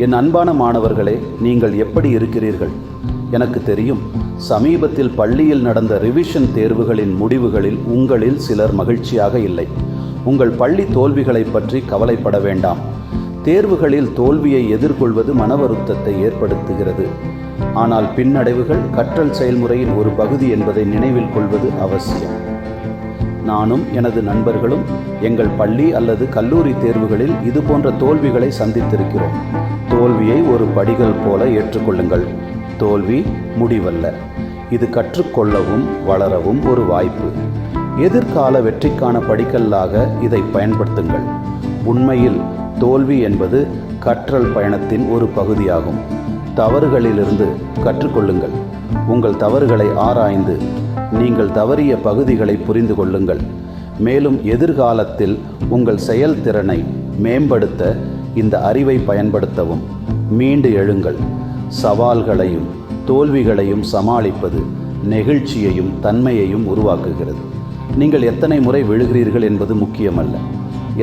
என் அன்பான மாணவர்களே, நீங்கள் எப்படி இருக்கிறீர்கள்? எனக்கு தெரியும், சமீபத்தில் பள்ளியில் நடந்த ரிவிஷன் தேர்வுகளின் முடிவுகளில் உங்களில் சிலர் மகிழ்ச்சியாக இல்லை. உங்கள் பள்ளி தோல்விகளை பற்றி கவலைப்பட வேண்டாம். தேர்வுகளில் தோல்வியை எதிர்கொள்வது மன வருத்தத்தை ஏற்படுத்துகிறது. ஆனால் பின்னடைவுகள் கற்றல் செயல்முறையின் ஒரு பகுதி என்பதை நினைவில் கொள்வது அவசியம். நானும் எனது நண்பர்களும் எங்கள் பள்ளி அல்லது கல்லூரி தேர்வுகளில் இது போன்ற தோல்விகளை சந்தித்திருக்கிறோம். தோல்வியை ஒரு படிகள் போல ஏற்றுக்கொள்ளுங்கள். தோல்வி முடிவல்ல. இது கற்றுக்கொள்ளவும் வளரவும் ஒரு வாய்ப்பு. எதிர்கால வெற்றிக்கான படிக்கல்லாக இதை பயன்படுத்துங்கள். உண்மையில் தோல்வி என்பது கற்றல் பயணத்தின் ஒரு பகுதியாகும். தவறுகளிலிருந்து கற்றுக்கொள்ளுங்கள். உங்கள் தவறுகளை ஆராய்ந்து நீங்கள் தவறிய பகுதிகளை புரிந்து கொள்ளுங்கள். மேலும் எதிர்காலத்தில் உங்கள் செயல்திறனை மேம்படுத்த இந்த அறிவை பயன்படுத்தவும். மீண்டு எழுங்கள். சவால்களையும் தோல்விகளையும் சமாளிப்பது நெகிழ்ச்சியையும் தன்மையையும் உருவாக்குகிறது. நீங்கள் எத்தனை முறை விழுகிறீர்கள் என்பது முக்கியமல்ல,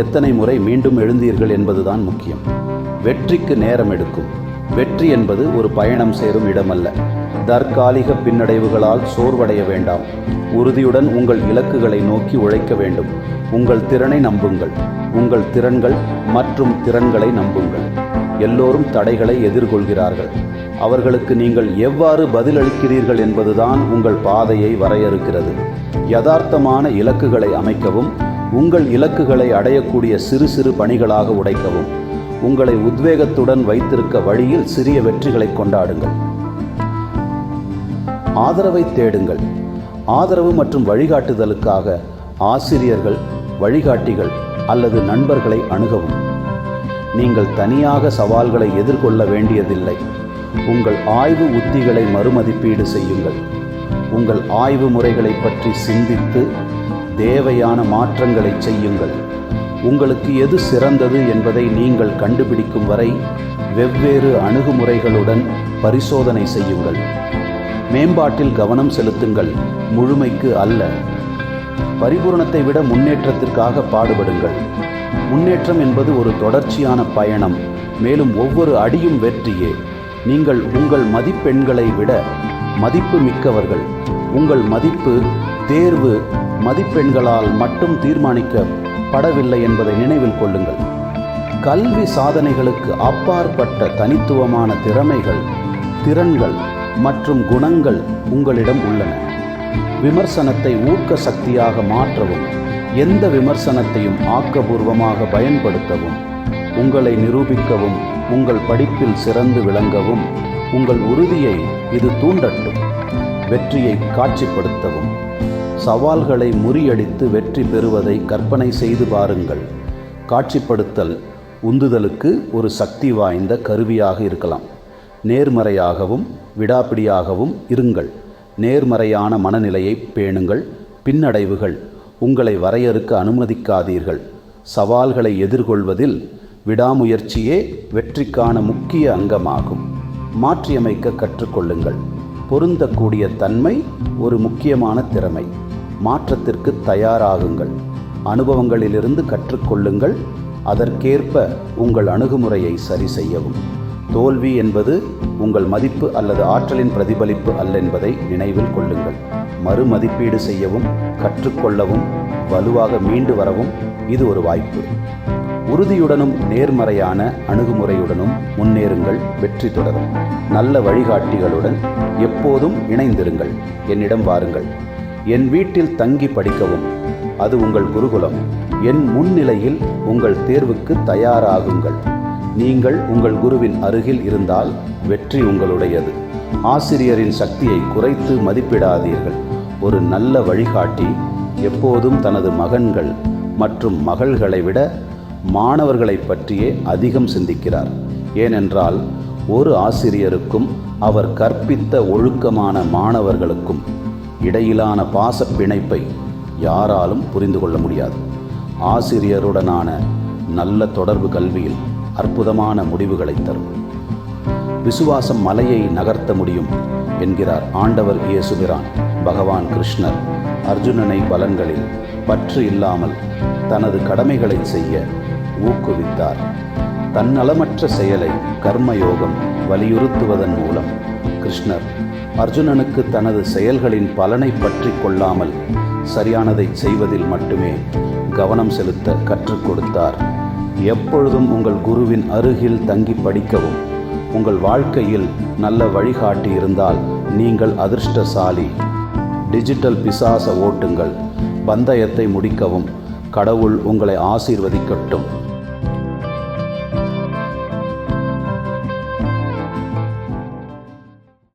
எத்தனை முறை மீண்டும் எழுந்தீர்கள் என்பதுதான் முக்கியம். வெற்றிக்கு நேரம் எடுக்கும். வெற்றி என்பது ஒரு பயணம் சேரும் இடமல்ல. தற்காலிக பின்னடைவுகளால் சோர்வடைய வேண்டாம். உறுதியுடன் உங்கள் இலக்குகளை நோக்கி உழைக்க வேண்டும். உங்கள் திறனை நம்புங்கள். உங்கள் திறன்கள் மற்றும் திறன்களை நம்புங்கள். எல்லோரும் தடைகளை எதிர்கொள்கிறார்கள். அவர்களுக்கு நீங்கள் எவ்வாறு பதிலளிக்கிறீர்கள் என்பதுதான் உங்கள் பாதையை வரையறுக்கிறது. யதார்த்தமான இலக்குகளை அமைக்கவும், உங்கள் இலக்குகளை அடையக்கூடிய சிறு சிறு பணிகளாக உடைக்கவும். உங்களை உத்வேகத்துடன் வைத்திருக்க வழியில் சிறிய வெற்றிகளை கொண்டாடுங்கள். ஆதரவை தேடுங்கள். ஆதரவு மற்றும் வழிகாட்டுதலுக்காக ஆசிரியர்கள், வழிகாட்டிகள் அல்லது நண்பர்களை அணுகவும். நீங்கள் தனியாக சவால்களை எதிர்கொள்ள வேண்டியதில்லை. உங்கள் ஆய்வு உத்திகளை மறுமதிப்பீடு செய்யுங்கள். உங்கள் ஆய்வு முறைகளை பற்றி சிந்தித்து தேவையான மாற்றங்களை செய்யுங்கள். உங்களுக்கு எது சிறந்தது என்பதை நீங்கள் கண்டுபிடிக்கும் வரை வெவ்வேறு அணுகுமுறைகளுடன் பரிசோதனை செய்யுங்கள். மேம்பாட்டில் கவனம் செலுத்துங்கள், முழுமைக்கு அல்ல. பரிபூரணத்தை விட முன்னேற்றத்திற்காக பாடுபடுங்கள். முன்னேற்றம் என்பது ஒரு தொடர்ச்சியான பயணம். மேலும் ஒவ்வொரு அடியும் வெற்றியே. நீங்கள் உங்கள் மதிப்பெண்களை விட மதிப்பு மிக்கவர்கள். உங்கள் மதிப்பு தேர்வு மதிப்பெண்களால் மட்டும் தீர்மானிக்கப்படவில்லை என்பதை நினைவில் கொள்ளுங்கள். கல்வி சாதனைகளுக்கு அப்பாற்பட்ட தனித்துவமான திறமைகள், திறன்கள் மற்றும் குணங்கள் உங்களிடம் உள்ளன. விமர்சனத்தை ஊக்க சக்தியாக மாற்றவும், எந்த விமர்சனத்தையும் ஆக்கபூர்வமாக பயன்படுத்தவும், உங்களை நிரூபிக்கவும், உங்கள் படிப்பில் சிறந்து விளங்கவும் உங்கள் உறுதியை இது தூண்டட்டும். வெற்றியை காட்சிப்படுத்தவும். சவால்களை முறியடித்து வெற்றி பெறுவதை கற்பனை செய்து பாருங்கள். காட்சிப்படுத்தல் உந்துதலுக்கு ஒரு சக்தி வாய்ந்த கருவியாக இருக்கலாம். நேர்மறையாகவும் விடாப்பிடியாகவும் இருங்கள். நேர்மறையான மனநிலையை பேணுங்கள். பின்னடைவுகள் உங்களை வரையறுக்க அனுமதிக்காதீர்கள். சவால்களை எதிர்கொள்வதில் விடாமுயற்சியே வெற்றிக்கான முக்கிய அங்கமாகும். மாற்றியமைக்க கற்றுக்கொள்ளுங்கள். பொருந்தக்கூடிய தன்மை ஒரு முக்கியமான திறமை. மாற்றத்திற்கு தயாராகுங்கள். அனுபவங்களிலிருந்து கற்றுக்கொள்ளுங்கள். அதற்கேற்ப உங்கள் அணுகுமுறையை சரி செய்யவும். தோல்வி என்பது உங்கள் மதிப்பு அல்லது ஆற்றலின் பிரதிபலிப்பு அல்ல என்பதை நினைவில் கொள்ளுங்கள். மறுமதிப்பீடு செய்யவும், கற்றுக்கொள்ளவும், வலுவாக மீண்டு வரவும் இது ஒரு வாய்ப்பு. உறுதியுடனும் நேர்மறையான அணுகுமுறையுடனும் முன்னேறுங்கள். வெற்றி தொடரும். நல்ல வழிகாட்டிகளுடன் எப்போதும் இணைந்திருங்கள். என்னிடம் வாருங்கள். என் வீட்டில் தங்கி படிக்கவும். அது உங்கள் குருகுலம். என் முன்னிலையில் உங்கள் தேர்வுக்கு தயாராகுங்கள். நீங்கள் உங்கள் குருவின் அருகில் இருந்தால் வெற்றி உங்களுடையது. ஆசிரியரின் சக்தியை குறைத்து மதிப்பிடாதீர்கள். ஒரு நல்ல வழிகாட்டி எப்போதும் தனது மகன்கள் மற்றும் மகள்களை விட மாணவர்களை பற்றியே அதிகம் சிந்திக்கிறார். ஏனென்றால் ஒரு ஆசிரியருக்கும் அவர் கற்பித்த ஒழுக்கமான மாணவர்களுக்கும் இடையிலான பாச பிணைப்பை யாராலும் புரிந்து கொள்ள முடியாது. ஆசிரியருடனான நல்ல தொடர்பு கல்வியில் அற்புதமான முடிவுகளை தரும். விசுவாசம் மலையை நகர்த்த முடியும் என்கிறார் ஆண்டவர் இயேசுபிரான். பகவான் கிருஷ்ணர் அர்ஜுனனை பலன்களில் பற்று இல்லாமல் தனது கடமைகளை செய்ய ஊக்குவித்தார். தன்னலமற்ற செயலை கர்மயோகம் வலியுறுத்துவதன் மூலம் கிருஷ்ணர் அர்ஜுனனுக்கு தனது செயல்களின் பலனை பற்றி கொள்ளாமல் சரியானதை செய்வதில் மட்டுமே கவனம் செலுத்த கற்றுக் கொடுத்தார். எப்பொழுதும் உங்கள் குருவின் அருகில் தங்கி படிக்கவும். உங்கள் வாழ்க்கையில் நல்ல வழிகாட்டி இருந்தால் நீங்கள் அதிர்ஷ்டசாலி. டிஜிட்டல் பிசாச ஓட்டுங்கள். பந்தயத்தை முடிக்கவும். கடவுள் உங்களை ஆசீர்வதிக்கட்டும்.